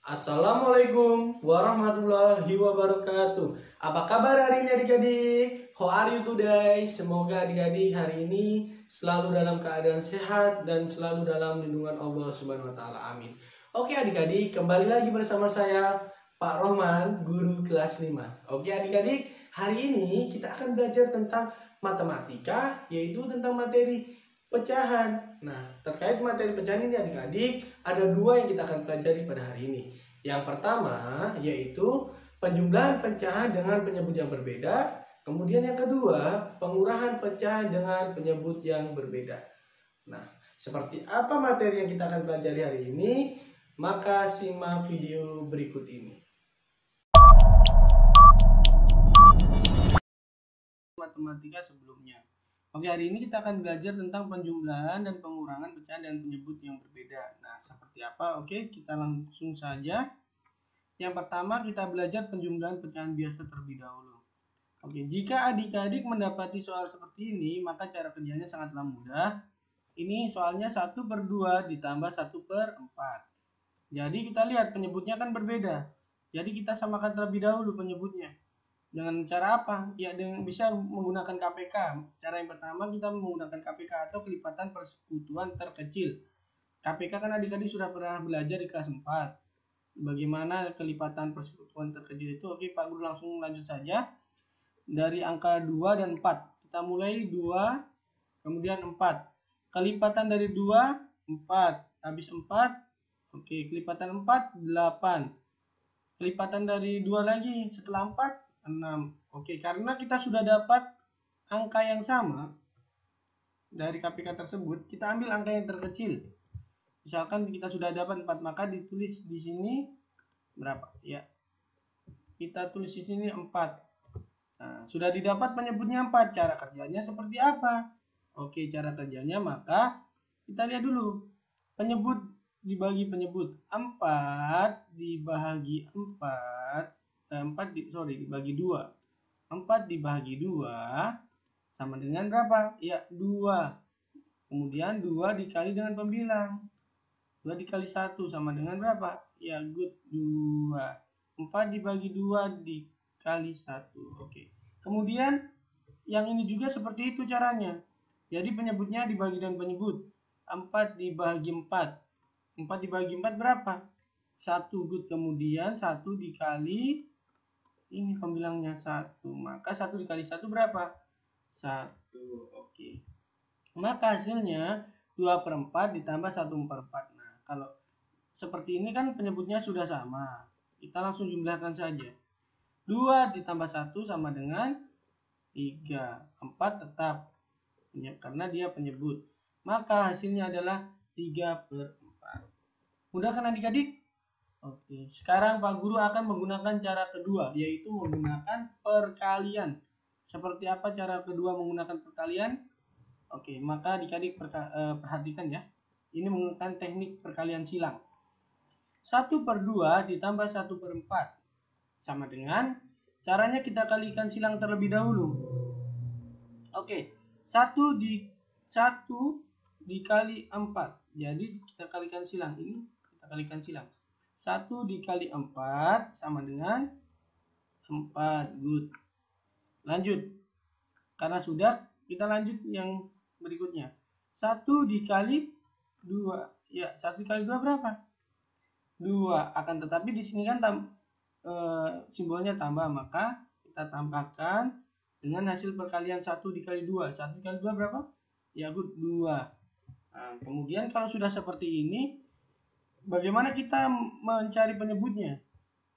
Assalamualaikum warahmatullahi wabarakatuh. Apa kabar hari ini adik-adik? How are you today? Semoga adik-adik hari ini selalu dalam keadaan sehat dan selalu dalam lindungan Allah Subhanahu wa taala. Amin. Oke adik-adik, kembali lagi bersama saya Pak Rohman, guru kelas 5. Oke adik-adik, hari ini kita akan belajar tentang matematika, yaitu tentang materi pecahan. Nah, terkait materi pecahan ini adik-adik, ada dua yang kita akan pelajari pada hari ini. Yang pertama yaitu penjumlahan pecahan dengan penyebut yang berbeda. Kemudian yang kedua, pengurahan pecahan dengan penyebut yang berbeda. Nah, seperti apa materi yang kita akan pelajari hari ini? Maka simak video berikut ini. Matematika sebelumnya. Oke, hari ini kita akan belajar tentang penjumlahan dan pengurangan pecahan dan penyebut yang berbeda. Nah, seperti apa? Oke, kita langsung saja. Yang pertama, kita belajar penjumlahan pecahan biasa terlebih dahulu. Oke, jika adik-adik mendapati soal seperti ini, maka cara kerjanya sangatlah mudah. Ini soalnya 1/2 ditambah 1/4. Jadi kita lihat penyebutnya kan berbeda. Jadi kita samakan terlebih dahulu penyebutnya. Dengan cara apa? Ya dengan bisa menggunakan KPK. Cara yang pertama kita menggunakan KPK atau kelipatan persekutuan terkecil. KPK kan adik-adik sudah pernah belajar di kelas 4. Bagaimana kelipatan persekutuan terkecil itu? Oke, Pak Guru langsung lanjut saja. Dari angka 2 dan 4. Kita mulai 2, kemudian 4. Kelipatan dari 2, 4. Habis 4, oke, kelipatan 4, 8. Kelipatan dari 2 lagi setelah 4, 6. Oke, karena kita sudah dapat angka yang sama dari KPK tersebut, kita ambil angka yang terkecil. Misalkan kita sudah dapat 4, maka ditulis di sini berapa? Ya. Kita tulis di sini 4. Nah, sudah didapat penyebutnya 4. Cara kerjanya seperti apa? Oke, cara kerjanya maka kita lihat dulu. Penyebut dibagi penyebut. 4 dibagi 4. 4 dibagi 2. 4 dibagi 2 sama dengan berapa? Ya, 2. Kemudian 2 dikali dengan pembilang. 2 dikali 1 sama dengan berapa? Ya, good, 2. 4 dibagi 2 dikali 1. Oke. Kemudian yang ini juga seperti itu caranya. Jadi penyebutnya dibagi dengan penyebut. 4 dibagi 4. 4 dibagi 4 berapa? 1, good. Kemudian 1 dikali ini pembilangnya 1. Maka 1 dikali 1 berapa? 1. Oke. Maka hasilnya 2/4 ditambah 1/4. Nah, kalau seperti ini kan penyebutnya sudah sama. Kita langsung jumlahkan saja. 2 ditambah 1 sama dengan 3. 4 tetap karena dia penyebut. Maka hasilnya adalah 3/4. Mudah kan adik-adik? Oke, sekarang Pak Guru akan menggunakan cara kedua, yaitu menggunakan perkalian. Seperti apa cara kedua menggunakan perkalian? Oke, maka adik-adik perhatikan ya. Ini menggunakan teknik perkalian silang. 1/2 ditambah 1/4 sama dengan caranya kita kalikan silang terlebih dahulu. Oke, 1 dikali 4. Jadi kita kalikan silang ini, kita kalikan silang. 1 dikali 4 sama dengan 4. Good. Lanjut. Karena sudah, kita lanjut yang berikutnya. 1 dikali 2. Ya, 1 dikali 2 berapa? 2. Akan tetapi di sini kan simbolnya tambah, maka kita tambahkan dengan hasil perkalian 1 dikali 2. 1 dikali 2 berapa? Ya, good, 2. Nah, kemudian kalau sudah seperti ini, bagaimana kita mencari penyebutnya?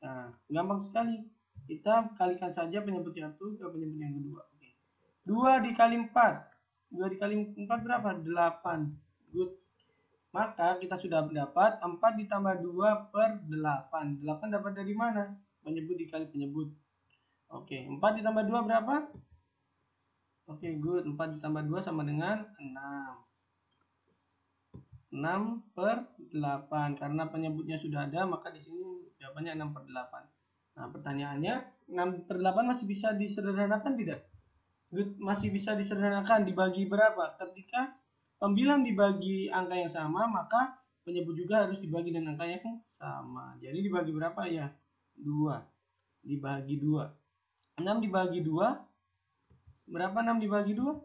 Nah, gampang sekali. Kita kalikan saja penyebut yang satu ke penyebut yang kedua. Oke. 2 dikali 4. 2 dikali 4 berapa? 8. Good. Maka kita sudah mendapat 4 ditambah 2/8. 8 dapat dari mana? Penyebut dikali penyebut. Oke, 4 ditambah 2 berapa? Oke, good. 4 ditambah 2 sama dengan 6. 6/8. Karena penyebutnya sudah ada, maka di sini jawabannya 6/8. Nah, pertanyaannya, 6/8 masih bisa disederhanakan tidak? Good, masih bisa disederhanakan. Dibagi berapa? Ketika pembilang dibagi angka yang sama, maka penyebut juga harus dibagi dengan angka yang sama. Jadi dibagi berapa ya? 2. Dibagi 2. 6 dibagi 2. Berapa 6 dibagi 2?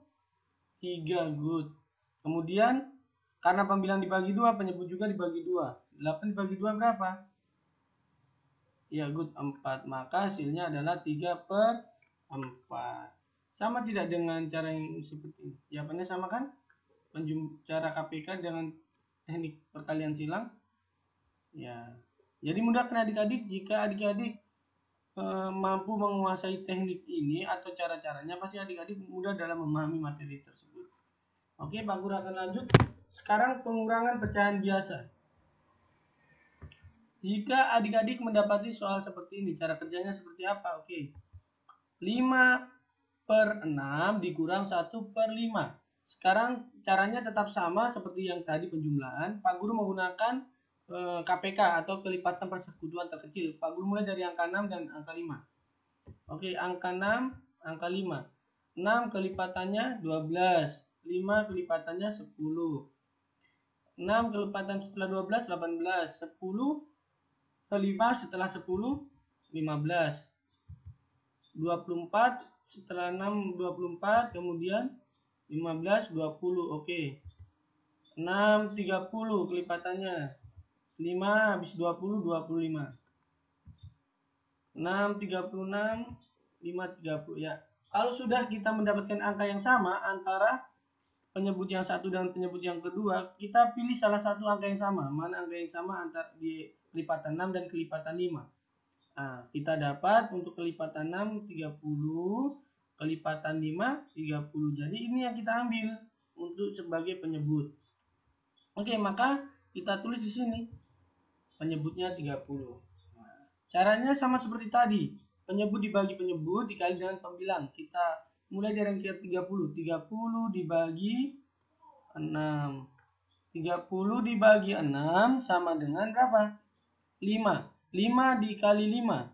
3. Good. Kemudian karena pembilang dibagi 2, penyebut juga dibagi 2. 8 dibagi 2 berapa? Ya, good, 4. Maka hasilnya adalah 3/4. Sama tidak dengan cara yang seperti ini? Jawabannya sama kan? Cara KPK dengan teknik perkalian silang. Ya. Jadi mudah kan adik-adik jika adik-adik mampu menguasai teknik ini atau cara-caranya, pasti adik-adik mudah dalam memahami materi tersebut. Oke, Pak Guru akan lanjut. Sekarang pengurangan pecahan biasa. Jika adik-adik mendapati soal seperti ini, cara kerjanya seperti apa? Oke. 5/6 dikurang 1/5. Sekarang caranya tetap sama seperti yang tadi penjumlahan. Pak Guru menggunakan KPK atau kelipatan persekutuan terkecil. Pak Guru mulai dari angka 6 dan angka 5. Oke, angka 6, angka 5. 6 kelipatannya 12. 5 kelipatannya 10. 6 kelipatan setelah 12, 18. 10 ke 5 setelah 10, 15. 24 setelah 6, 24. Kemudian 15, 20. Oke. 6, 30 kelipatannya. 5 habis 20, 25. 6, 36, 5, 30. Ya. Kalau sudah kita mendapatkan angka yang sama antara penyebut yang satu dan penyebut yang kedua, kita pilih salah satu angka yang sama. Mana angka yang sama antara di kelipatan 6 dan kelipatan 5. Nah, kita dapat untuk kelipatan 6 30, kelipatan 5 30. Jadi ini yang kita ambil untuk sebagai penyebut. Oke, maka kita tulis di sini penyebutnya 30. Nah, caranya sama seperti tadi. Penyebut dibagi penyebut dikali dengan pembilang. Kita mulai dari angka 30. 30 dibagi 6. 30 dibagi 6 sama dengan berapa? 5. 5 dikali 5.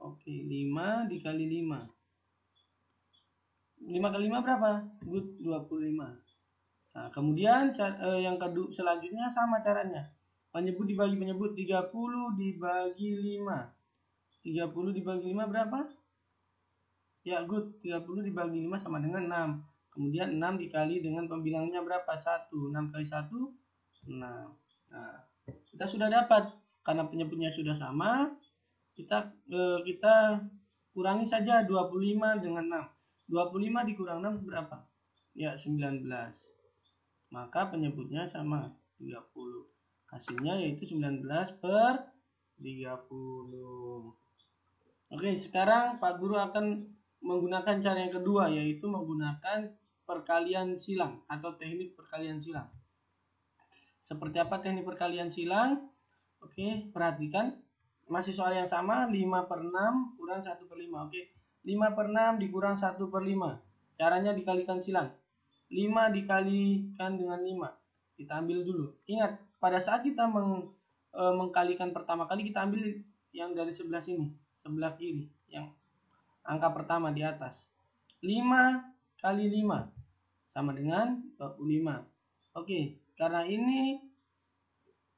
Oke, 5 dikali 5. 5 kali 5 berapa? Good, 25. Nah, kemudian yang kedua selanjutnya sama caranya. Penyebut dibagi penyebut. 30 dibagi 5. 30 dibagi 5 berapa? Ya, good. 30 dibagi 5 sama dengan 6. Kemudian 6 dikali dengan pembilangnya berapa? 1. 6 kali 1, 6. Nah, kita sudah dapat. Karena penyebutnya sudah sama, kita kurangi saja 25 dengan 6. 25 dikurang 6 berapa? Ya, 19. Maka penyebutnya sama, 30. Hasilnya yaitu 19/30. Oke, sekarang Pak Guru akan menggunakan cara yang kedua, yaitu menggunakan perkalian silang atau teknik perkalian silang. Seperti apa teknik perkalian silang? Oke, perhatikan. Masih soal yang sama, 5/6 kurang 1/5. Oke, 5/6 dikurang 1/5. Caranya dikalikan silang. 5 dikalikan dengan 5. Kita ambil dulu. Ingat, pada saat kita mengkalikan pertama kali, kita ambil yang dari sebelah sini. Sebelah kiri, yang angka pertama di atas. 5 kali 5 sama dengan 25. Oke, karena ini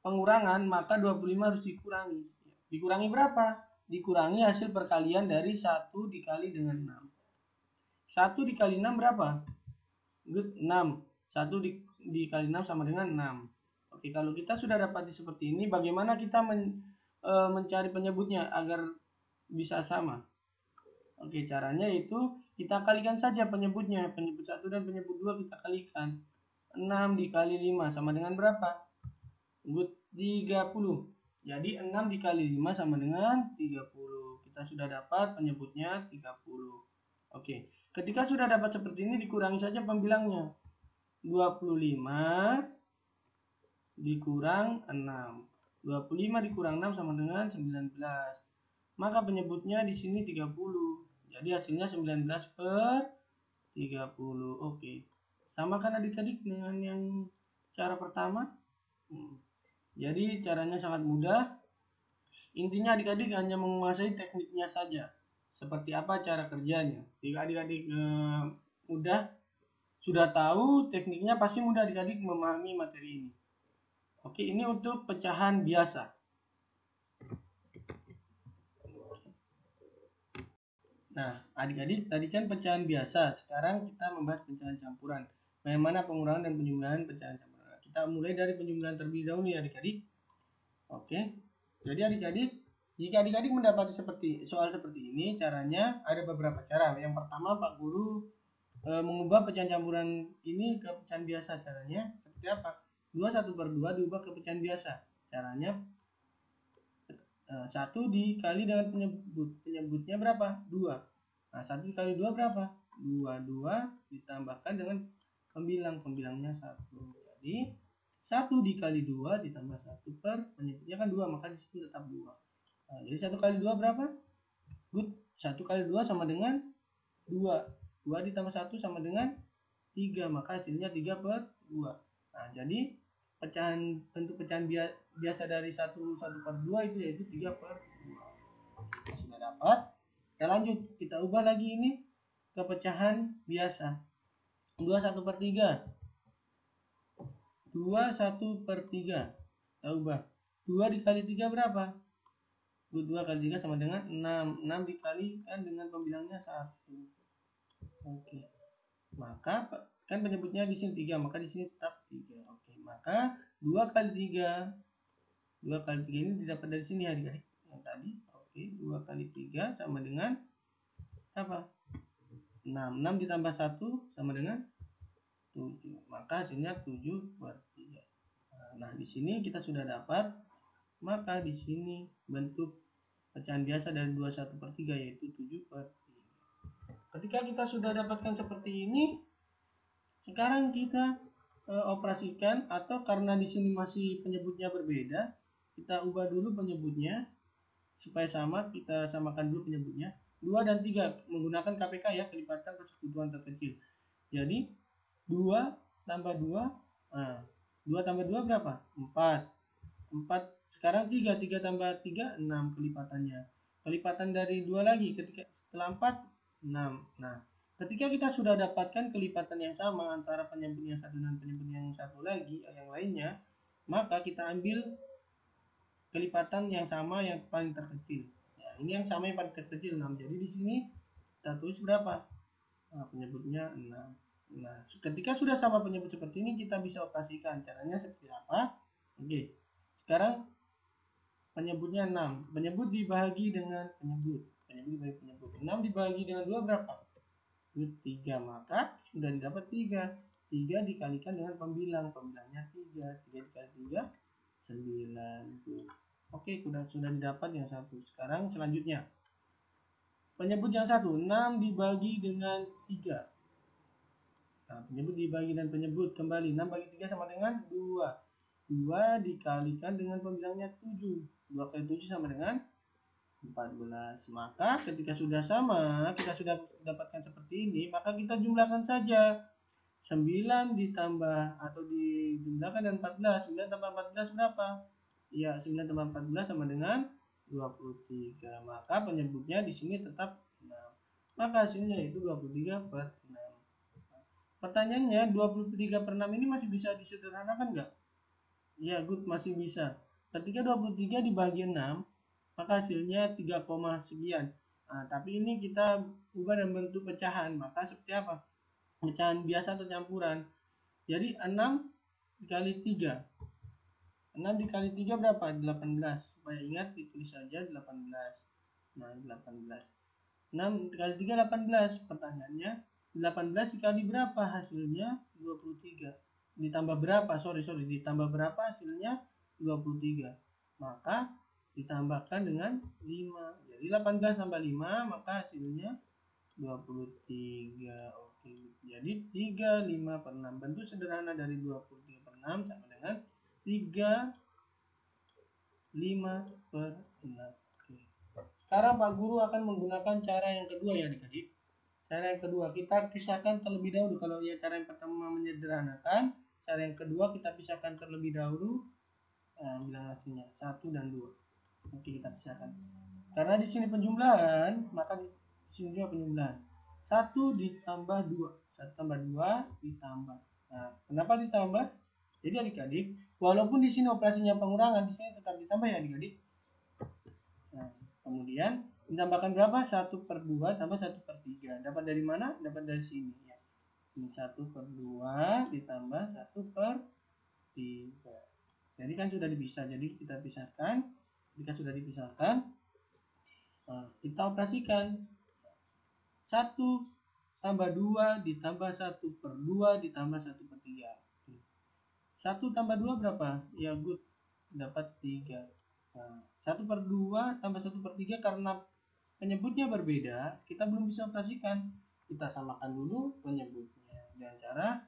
pengurangan, maka 25 harus dikurangi. Dikurangi berapa? Dikurangi hasil perkalian dari 1 dikali dengan 6. 1 dikali 6 berapa? Good, 6. 1 dikali 6 sama dengan 6. Oke, kalau kita sudah dapat seperti ini, bagaimana kita mencari penyebutnya agar bisa sama? Oke, caranya itu kita kalikan saja penyebutnya. Penyebut 1 dan penyebut 2 kita kalikan. 6 dikali 5 sama dengan berapa? Good, 30. Jadi 6 dikali 5 sama dengan 30. Kita sudah dapat penyebutnya 30. Oke, ketika sudah dapat seperti ini, dikurangi saja pembilangnya. 25 dikurang 6. 25 dikurang 6 sama dengan 19. Maka penyebutnya di sini 30. Jadi hasilnya 19/30. Oke. Sama kan adik-adik dengan yang cara pertama? Jadi caranya sangat mudah. Intinya adik-adik hanya menguasai tekniknya saja. Seperti apa cara kerjanya. Jika adik-adik sudah tahu tekniknya, pasti mudah adik-adik memahami materi ini. Oke, ini untuk pecahan biasa. Nah, adik-adik tadi kan pecahan biasa. Sekarang kita membahas pecahan campuran. Bagaimana pengurangan dan penjumlahan pecahan campuran. Kita mulai dari penjumlahan terlebih dahulu ya adik-adik. Oke. Jadi adik-adik, jika adik-adik mendapati soal seperti ini, caranya ada beberapa cara. Yang pertama, Pak Guru mengubah pecahan campuran ini ke pecahan biasa. Caranya seperti apa? 2/1/2 diubah ke pecahan biasa. Caranya 1 dikali dengan penyebutnya berapa? 2. Nah, 1 dikali 2 berapa? 2 ditambahkan dengan pembilangnya 1. Jadi 1 dikali 2 ditambah 1 per penyebutnya kan 2, maka di situ tetap 2. Nah, jadi 1 kali 2 berapa? Good. 1 kali 2 sama dengan 2. 2 ditambah 1 sama dengan 3, maka hasilnya 3/2. Nah, jadi bentuk pecahan biasa dari 1/2 itu yaitu 3/2. Kita sudah dapat. Kita lanjut, kita ubah lagi ini ke pecahan biasa. 2/1/3. 2/1/3. Kita ubah. 2 dikali 3 berapa? 2 kali 3 sama dengan 6. 6 dikalikan dengan pembilangnya 1. Oke. Maka kan penyebutnya di sini 3, maka di sini tetap 3. Oke, maka 2 kali 3. 2 kali 3 ini didapat dari sini adik-adik. Yang tadi. Oke, 2 kali 3 sama dengan apa? 6. 6 ditambah 1 sama dengan 7. Maka hasilnya 7/3. Nah, di sini kita sudah dapat. Maka di sini bentuk pecahan biasa dari 2/1/3 yaitu 7/3. Ketika kita sudah dapatkan seperti ini, sekarang kita operasikan, atau karena di sini masih penyebutnya berbeda, kita ubah dulu penyebutnya supaya sama. Kita samakan dulu penyebutnya. 2 dan 3 menggunakan KPK ya, kelipatan persekutuan terkecil. Jadi 2 tambah 2, 2 tambah 2 berapa? 4. 4 sekarang 3 tambah 3 6 kelipatannya. Kelipatan dari 2 lagi setelah 4 6. Nah, ketika kita sudah dapatkan kelipatan yang sama antara penyebut yang satu dan penyebut yang satu lagi, yang lainnya, maka kita ambil kelipatan yang sama yang paling terkecil. Ya, ini yang sama yang paling terkecil 6. Jadi di sini kita tulis berapa? Nah, penyebutnya 6. Nah, ketika sudah sama penyebut seperti ini, kita bisa operasikan. Caranya seperti apa? Oke. Sekarang penyebutnya 6. Penyebut dibagi dengan penyebut. 6 dibagi dengan 2 berapa? 3. Maka sudah didapat 3. 3 dikalikan dengan pembilang. Pembilangnya 3. 3 dikali 3 9. Oke, sudah didapat yang satu. Sekarang selanjutnya. Penyebut yang satu, 6 dibagi dengan 3. Nah, penyebut dibagi dan penyebut kembali. 6 bagi 3 sama dengan 2. 2 dikalikan dengan pembilangnya 7. 2 kali 7 sama dengan 14. Maka ketika sudah sama, kita sudah dapatkan seperti ini, maka kita jumlahkan saja. 9 ditambah atau dijumlahkan dengan 14. 9 tambah 14 berapa? Ya, 9 tambah 14 sama dengan 23. Maka penyebutnya di sini tetap 6. Maka hasilnya itu 23/6. Pertanyaannya, 23/6 ini masih bisa disederhanakan nggak? Ya, good, masih bisa. Ketika 23 dibagi 6, maka hasilnya 3, sekian. Nah, tapi ini kita ubah dalam bentuk pecahan. Maka seperti apa? Pecahan biasa atau campuran. Jadi 6 dikali 3. 6 dikali 3 berapa? 18. Supaya ingat, ditulis saja 18. Nah, 18. 6 dikali 3, 18. Pertanyaannya, 18 dikali berapa? Hasilnya 23. Ditambah berapa? Ditambah berapa hasilnya? 23. Maka ditambahkan dengan 5. Jadi 18 tambah 5, maka hasilnya 23. Oke. Jadi 35/6. Bentuk sederhana dari 23/6 sama dengan 35/6. Oke. Sekarang Pak Guru akan menggunakan cara yang kedua ya adik-adik. Cara yang kedua, kita pisahkan terlebih dahulu. Kalau ya cara yang pertama menyederhanakan, cara yang kedua kita pisahkan terlebih dahulu. Bilang hasilnya 1 dan 2. Oke, kita pisahkan. Karena di sini penjumlahan, maka di sini juga penjumlahan. 1 ditambah 2. 1 tambah 2 ditambah. Nah, kenapa ditambah? Jadi adik-adik, walaupun di sini operasinya pengurangan, di sini tetap ditambah ya adik-adik. Nah, kemudian ditambahkan berapa? 1/2 tambah 1/3. Dapat dari mana? Dapat dari sini ya. Ini 1/2 ditambah 1/3. Jadi kan sudah dipisah, jadi kita pisahkan. Jika sudah dipisahkan, kita operasikan. 1 tambah 2 ditambah 1/2 ditambah 1/3. 1 tambah 2 berapa? Ya good, dapat 3. 1/2 tambah 1/3 karena penyebutnya berbeda, kita belum bisa operasikan. Kita samakan dulu penyebutnya dengan cara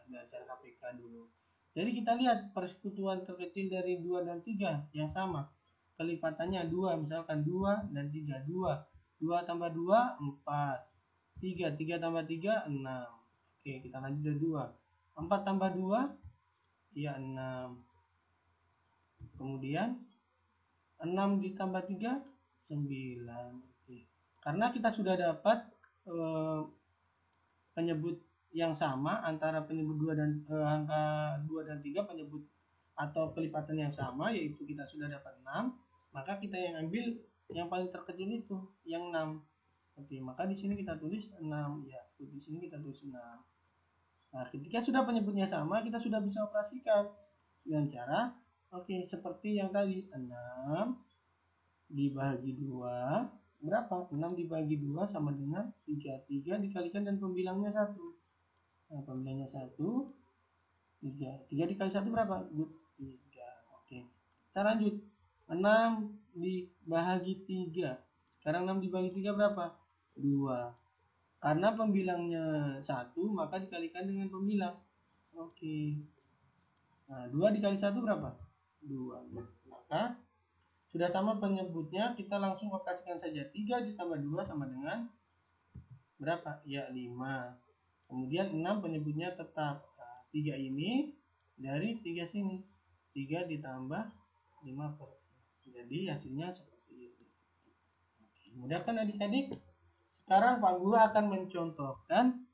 KPK dulu. Jadi kita lihat persekutuan terkecil dari 2 dan 3 yang sama. Kelipatannya 2, misalkan 2 dan 3. 2 tambah 2, 4. 3 tambah 3, 6. Oke, kita lanjut dari 2. 4 tambah 2, ya 6. Kemudian 6 ditambah 3, 9. Oke. Karena kita sudah dapat penyebut yang sama antara penyebut 2 dan angka 2 dan 3, penyebut atau kelipatan yang sama, yaitu kita sudah dapat 6, maka kita yang ambil yang paling terkecil itu yang 6. Oke, maka di sini kita tulis 6 ya. Di sini kita tulis 6. Nah, ketika sudah penyebutnya sama, kita sudah bisa operasikan dengan cara seperti yang tadi. 6 dibagi 2 berapa? 6 dibagi 2 sama dengan 3. 3 dikalikan dan pembilangnya 1. Nah, pembilangnya 1, 3. 3 dikali 1 berapa? 3. Oke. Kita lanjut. 6 dibagi 3. Sekarang 6 dibagi 3 berapa? 2. Karena pembilangnya 1, maka dikalikan dengan pembilang. Oke. Nah, 2 dikali 1 berapa? 2. Maka sudah sama penyebutnya, kita langsung operasikan saja. 3 ditambah 2 sama dengan berapa? Ya, 5. Kemudian 6 penyebutnya tetap. Nah, 3 ini dari 3 sini. 3 ditambah 5 per. Jadi hasilnya seperti itu. Mudah kan adik-adik? Sekarang Pak Guru akan mencontohkan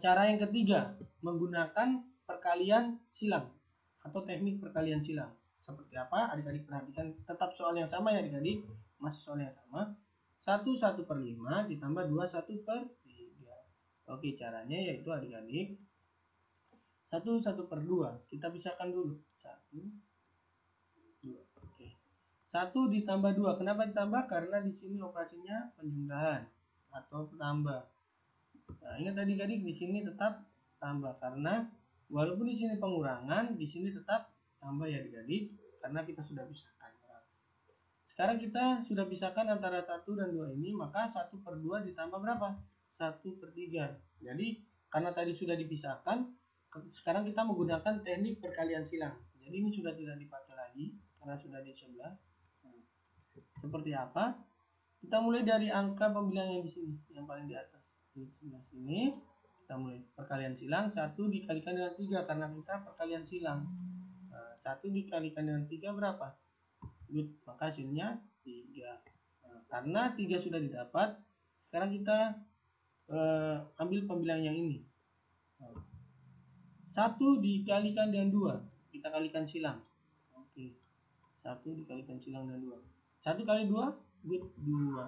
cara yang ketiga, menggunakan perkalian silang atau teknik perkalian silang. Seperti apa? Adik-adik perhatikan, tetap soal yang sama ya adik-adik, masih soal yang sama. 1/5 ditambah 2 1/3. Oke, caranya yaitu adik-adik 1/2. Kita pisahkan dulu. 1, 2. Oke. 1 ditambah 2. Kenapa ditambah? Karena di sini operasinya penjumlahan atau tambah. Nah, ingat adik-adik, di sini tetap tambah karena walaupun di sini pengurangan, di sini tetap tambah ya adik-adik, karena kita sudah pisahkan. Sekarang kita sudah pisahkan antara 1 dan 2 ini, maka 1/2 ditambah berapa? 1/3. Jadi karena tadi sudah dipisahkan, sekarang kita menggunakan teknik perkalian silang. Jadi ini sudah tidak dipakai lagi karena sudah di sebelah. Seperti apa? Kita mulai dari angka pembilang yang di sini, yang paling di atas. Di sebelah sini kita mulai perkalian silang. 1 dikalikan dengan 3 karena kita perkalian silang. 1 dikalikan dengan 3 berapa? Good. Maka hasilnya 3. Karena 3 sudah didapat, sekarang kita ambil pembilang yang ini. 1 dikalikan dengan 2, kita kalikan silang. Oke. 1 dikalikan silang dengan 2. 1 kali 2, good, 2.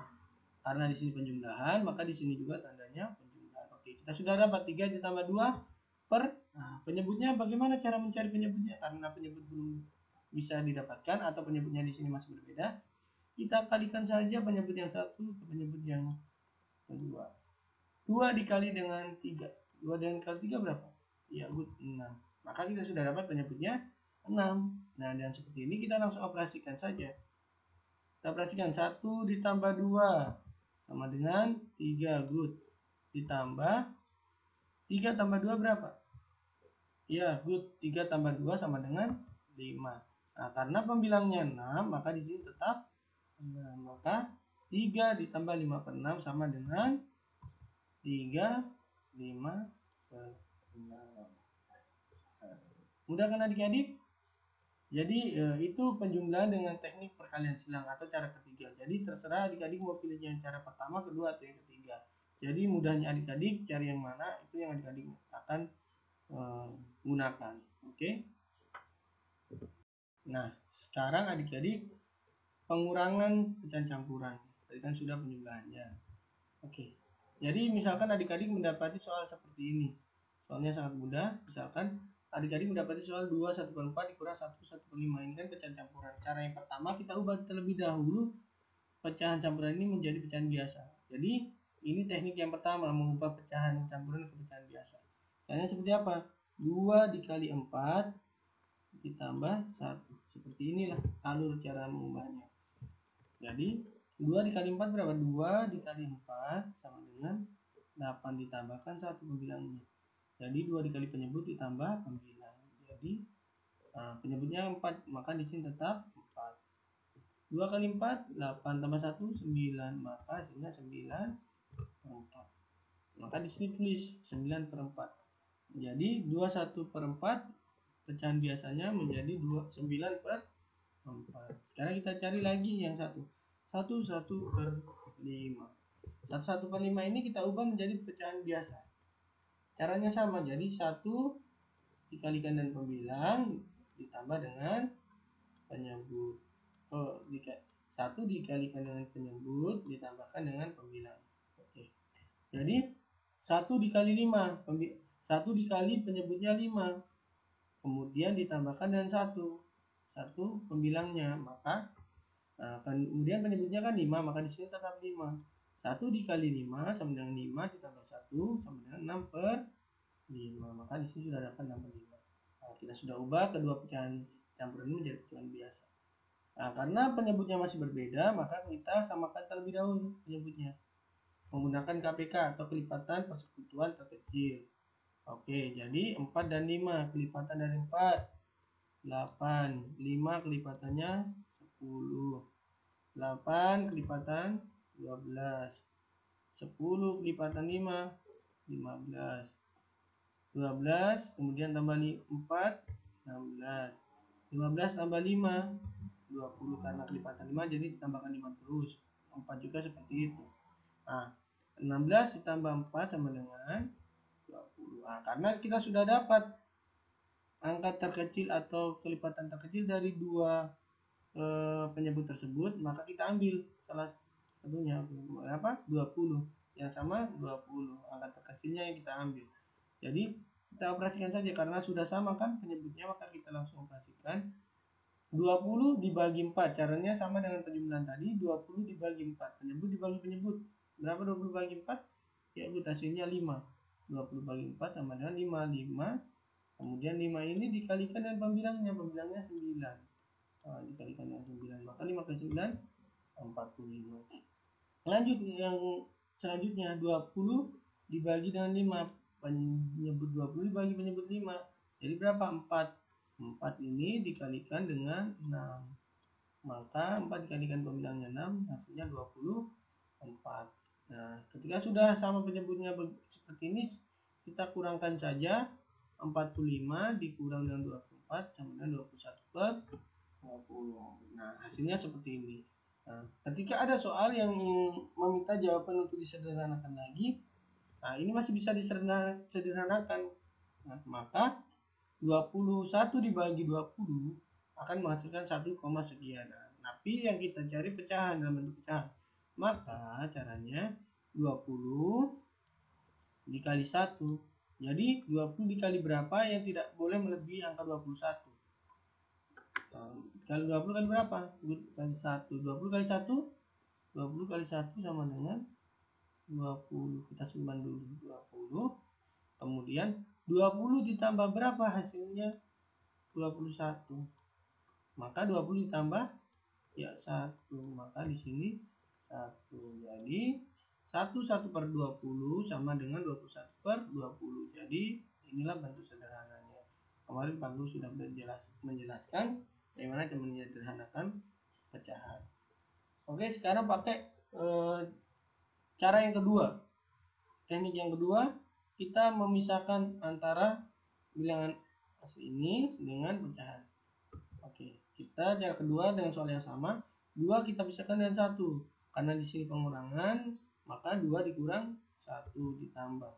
Karena di sini penjumlahan, maka di sini juga tandanya penjumlahan. Oke, kita sudah dapat 3 ditambah 2 per. Nah, penyebutnya bagaimana cara mencari penyebutnya? Karena penyebut belum bisa didapatkan atau penyebutnya di sini masih berbeda, kita kalikan saja penyebut yang satu ke penyebut yang kedua. 2 dikali dengan 3. 2 dengan kali 3 berapa? Ya, good, 6. Maka kita sudah dapat penyebutnya 6. Nah, dan seperti ini kita langsung operasikan saja. Kita operasikan 1 ditambah 2 sama dengan 3, good. Ditambah 3 tambah 2 berapa? Ya, good. 3 tambah 2 sama dengan 5. Nah, karena pembilangnya 6, maka di sini tetap 6. Maka 3 ditambah 5/6 sama dengan 3, 5 per 6. Mudah kan adik-adik? Jadi itu penjumlahan dengan teknik perkalian silang atau cara ketiga. Jadi terserah adik-adik mau pilih yang cara pertama, kedua, atau yang ketiga. Jadi mudahnya adik-adik cari yang mana, itu yang adik-adik akan gunakan. Oke. Nah, sekarang adik-adik pengurangan pecahan campuran. Tadi kan sudah penjumlahannya. Oke. Jadi misalkan adik-adik mendapati soal seperti ini. Soalnya sangat mudah. Misalkan adik-adik mendapati soal 2 1/4 dikurang 1 1/5. Ini kan pecahan campuran. Cara yang pertama kita ubah terlebih dahulu pecahan campuran ini menjadi pecahan biasa. Jadi ini teknik yang pertama, mengubah pecahan campuran ke pecahan biasa. Caranya seperti apa? 2 dikali 4 ditambah 1. Seperti inilah alur cara mengubahnya. Jadi 2 dikali 4 berapa? 2 dikali 4 sama dengan 8 ditambahkan 1 pembilangnya. Jadi 2 dikali penyebut ditambah pembilang. Jadi penyebutnya 4, maka di sini tetap 4. 2 kali 4, 8 tambah 1, 9. Maka hasilnya 9/4. Maka di sini tulis 9/4. Jadi 21/4 pecahan biasanya menjadi 9/4. Sekarang kita cari lagi yang 1. 1/5. 1/5 ini kita ubah menjadi pecahan biasa. Caranya sama, jadi 1 dikalikan dengan pembilang ditambah dengan penyebut. 1 dikalikan dengan penyebut ditambahkan dengan pembilang. Oke. Jadi 1 dikali 5, 1 dikali penyebutnya 5, kemudian ditambahkan dengan 1 pembilangnya, maka kemudian penyebutnya kan 5, maka di sini tetap 5. 1 dikali 5 sama dengan 5 ditambah 1 sama dengan 6/5, maka di sini sudah dapat 6/5. Kita sudah ubah kedua pecahan campuran ini menjadi pecahan biasa. Karena penyebutnya masih berbeda, maka kita samakan terlebih dahulu penyebutnya menggunakan KPK atau kelipatan persekutuan terkecil. Oke, jadi 4 dan 5, kelipatan dari 4 8, 5 kelipatannya 10, 8 kelipatan 12, 10 kelipatan 5 15, 12 kemudian tambah 4 16, 15 tambah 5 20, karena kelipatan 5 jadi ditambahkan 5 terus. 4 juga seperti itu. 16 ditambah 4 sama dengan 20. Karena kita sudah dapat angka terkecil atau kelipatan terkecil dari dua penyebut tersebut, maka kita ambil salah satunya, 20, yang sama 20, angka terkecilnya yang kita ambil. Jadi kita operasikan saja, karena sudah sama kan penyebutnya, maka kita langsung operasikan. 20 dibagi 4, caranya sama dengan penjumlahan tadi. 20 dibagi 4, penyebut dibagi penyebut. Berapa 20 bagi 4? Ya, hasilnya 5. 20 bagi 4 sama dengan 5. Kemudian 5 ini dikalikan dengan pembilangnya 9. Dikalikan dengan 9, maka 5 kali 9 45. Lanjut yang selanjutnya, 20 dibagi dengan 5, penyebut 20 dibagi penyebut 5. Jadi berapa? 4 ini dikalikan dengan 6, maka 4 dikalikan pembilangnya 6, hasilnya 24. Nah, ketika sudah sama penyebutnya seperti ini, kita kurangkan saja. 45 dikurang dengan 24 sama dengan 21/20. Nah, hasilnya seperti ini. Ketika ada soal yang meminta jawaban untuk disederhanakan lagi, ini masih bisa disederhanakan. Maka 21 dibagi 20 akan menghasilkan 1, sekian. Tapi yang kita cari pecahan dalam bentuk pecahan. Maka caranya 20 dikali 1. Jadi 20 dikali berapa yang tidak boleh melebihi angka 21. Kali 20 kali berapa? Kali 1. 20 kali 1. 20 kali 1 sama dengan 20. Kita simpan dulu 20. Kemudian 20 ditambah berapa hasilnya? 21. Maka 20 ditambah 1. Maka di sini 1. Jadi 1/20 sama dengan 21/20. Jadi inilah bentuk sederhananya. Kemarin Pak Guru sudah menjelaskan bagaimana cara menyederhanakan pecahan. Oke, sekarang pakai cara yang kedua. Teknik yang kedua, kita memisahkan antara bilangan asli ini dengan pecahan. Oke, kita cara kedua dengan soal yang sama. 2 kita pisahkan dengan 1. Karena di sini pengurangan, maka 2 dikurang 1 ditambah.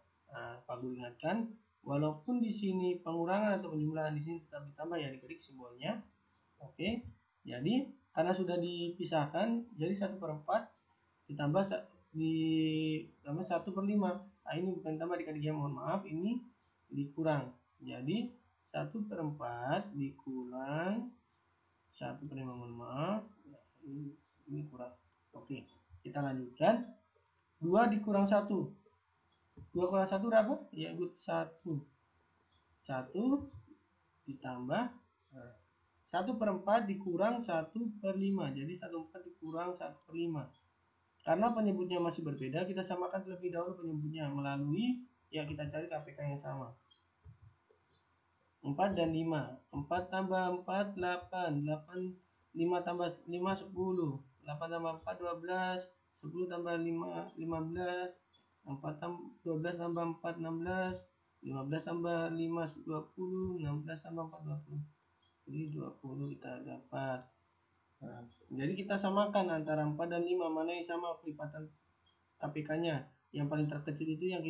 Pak Guru ingatkan, walaupun di sini pengurangan atau penjumlahan di sini tetap ditambah ya adik-adik simbolnya. Oke, jadi karena sudah dipisahkan, jadi 1/4 ditambah 1/5. Nah, ini bukan tambah adik-adik ya, mohon maaf, ini dikurang. Jadi 1/4 dikurang 1/5, mohon maaf, ini kurang. Oke, kita lanjutkan. 2 dikurang 1. 2 kurang 1 berapa? Ya, 1. 1 ditambah 1/4 dikurang 1/5. Jadi 1/4 dikurang 1/5. Karena penyebutnya masih berbeda, kita samakan terlebih dahulu penyebutnya melalui ya kita cari KPK yang sama. 4 dan 5. 4 tambah 4 8. 5 tambah 5 10. 8 tambah 4 12. 10 tambah 5 15. 12 tambah 4 16. 15 tambah 5 20. 16 tambah 4 20. Jadi 20 kita dapat. Nah, jadi kita samakan antara 4 dan 5, mana yang sama kelipatan KPK-nya. Yang paling terkecil itu yang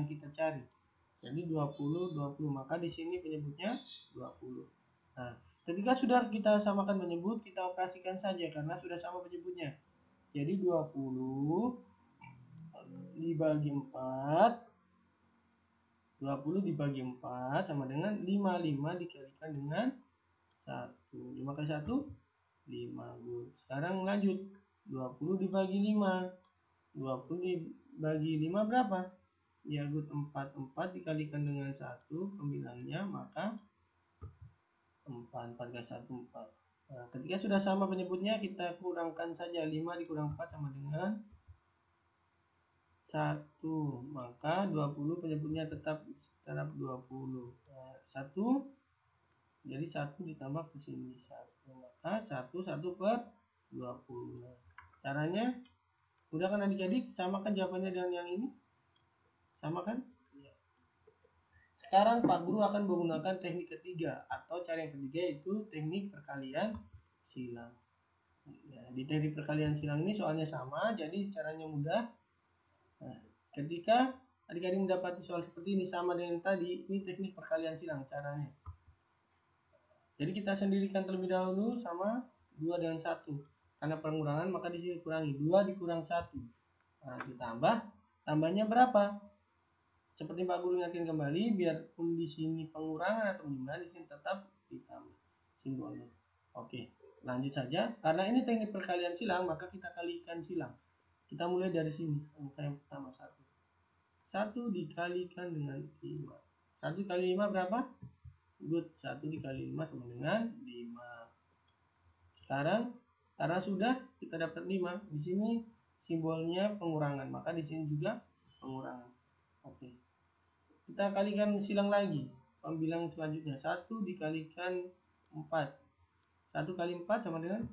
kita cari. Jadi 20 20, maka di sini penyebutnya 20. Nah, ketika sudah kita samakan penyebut, kita operasikan saja karena sudah sama penyebutnya. Jadi 20 dibagi 4, 20 dibagi 4 sama dengan 5 dikalikan dengan 1. 5 kali 1 5. Good. Sekarang lanjut. 20 dibagi 5. 20 dibagi 5 berapa? Ya, good. 4. 4 dikalikan dengan 1 pembilangnya, maka 4. 4 kali 1 4. Nah, ketika sudah sama penyebutnya, kita kurangkan saja. 5 dikurang 4 sama dengan 1. Maka 20 penyebutnya tetap 20. Nah, 1. Jadi 1 ditambah ke sini 1. Maka 1/20. Caranya udah kan adik-adik? Samakan jawabannya dengan yang ini? Sama kan? Ya. Sekarang Pak Guru akan menggunakan teknik ketiga atau cara yang ketiga, yaitu teknik perkalian silang. Ya, di teknik perkalian silang ini soalnya sama, jadi caranya mudah. Nah, ketika adik-adik mendapati soal seperti ini sama dengan tadi, ini teknik perkalian silang caranya. Jadi kita sendirikan terlebih dahulu sama 2 dengan 1. Karena pengurangan maka di sini kurangi. 2 dikurang 1. Nah, ditambah. Tambahnya berapa? Seperti Pak Guru ingatkan kembali, biarpun di sini pengurangan atau penjumlahan, di sini tetap ditambah simbolnya. Oke, lanjut saja. Karena ini teknik perkalian silang, maka kita kalikan silang. Kita mulai dari sini. Angka yang pertama 1. 1 dikalikan dengan 5. 1 kali 5 berapa? Good. 1 dikali 5 sama dengan 5. Sekarang karena sudah kita dapat 5, di sini simbolnya pengurangan, maka di sini juga pengurangan. Oke. Kita kalikan silang lagi. Pembilang selanjutnya 1 dikalikan 4. 1 kali 4 sama dengan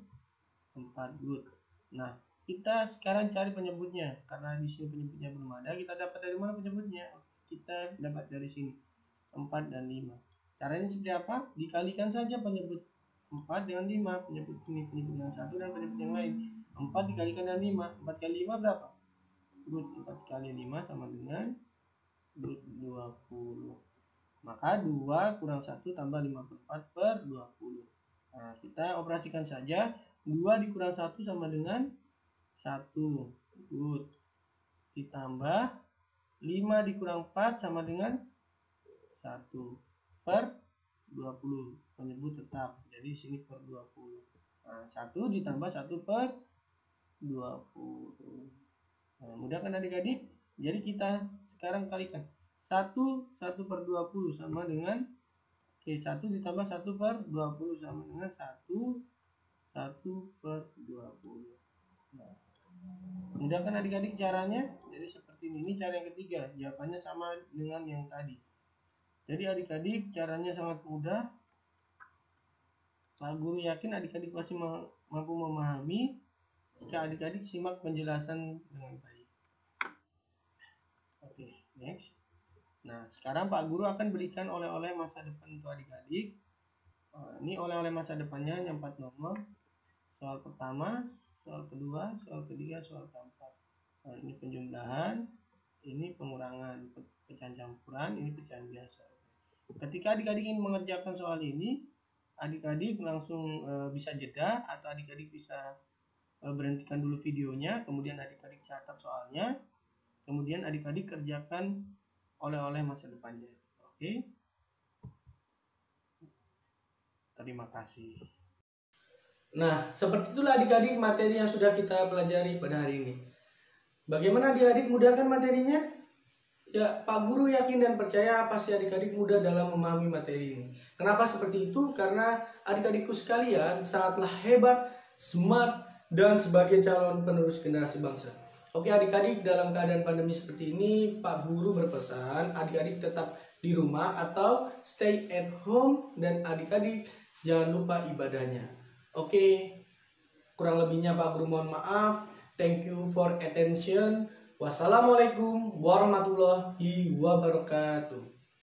4. Good. Nah, kita sekarang cari penyebutnya. Karena di sini penyebutnya belum ada, kita dapat dari mana penyebutnya? Kita dapat dari sini. 4 dan 5. Caranya seperti apa? Dikalikan saja penyebut 4 dengan 5. Penyebut ini, penyebut yang satu dan penyebut yang lain. 4 dikalikan dengan 5. 4 kali 5 berapa? Good. 4 kali 5 sama dengan 20. Maka 2 kurang 1 tambah 54/20. Nah, kita operasikan saja. 2 dikurang 1 sama dengan 1. Good. Ditambah 5 dikurang 4 sama dengan 1/20. Penyebut tetap. Jadi sini per 20. Nah, 1 ditambah 1/20. Nah, mudah kan adik-adik? Jadi kita sekarang kalikan. 1/20 sama dengan 1 ditambah 1/20 sama dengan 1/20. Nah, mudah kan adik-adik caranya? Jadi seperti ini. Ini cara yang ketiga. Jawabannya sama dengan yang tadi. Jadi adik-adik caranya sangat mudah. Pak Guru yakin adik-adik pasti mampu memahami jika adik-adik simak penjelasan dengan baik. Oke, next. Nah, sekarang Pak Guru akan berikan oleh-oleh masa depan untuk adik-adik. Ini oleh-oleh masa depannya hanya 4 nomor. Soal pertama, soal kedua, soal ketiga, soal keempat. Nah, ini penjumlahan, Ini pengurangan, pecahan campuran, ini pecahan biasa. Ketika adik-adik ingin mengerjakan soal ini, adik-adik langsung bisa jeda, atau adik-adik bisa berhentikan dulu videonya, kemudian adik-adik catat soalnya, kemudian adik-adik kerjakan oleh-oleh masa depannya. Oke, terima kasih. Nah, seperti itulah adik-adik materi yang sudah kita pelajari pada hari ini. Bagaimana adik-adik mudahkan materinya? Ya, Pak Guru yakin dan percaya pasti adik-adik mudah dalam memahami materi ini. Kenapa seperti itu? Karena adik-adikku sekalian sangatlah hebat, smart, dan sebagai calon penerus generasi bangsa. Oke adik-adik, dalam keadaan pandemi seperti ini, Pak Guru berpesan adik-adik tetap di rumah atau stay at home, dan adik-adik jangan lupa ibadahnya. Oke, kurang lebihnya Pak Guru mohon maaf. Thank you for attention. Wassalamualaikum warahmatullahi wabarakatuh.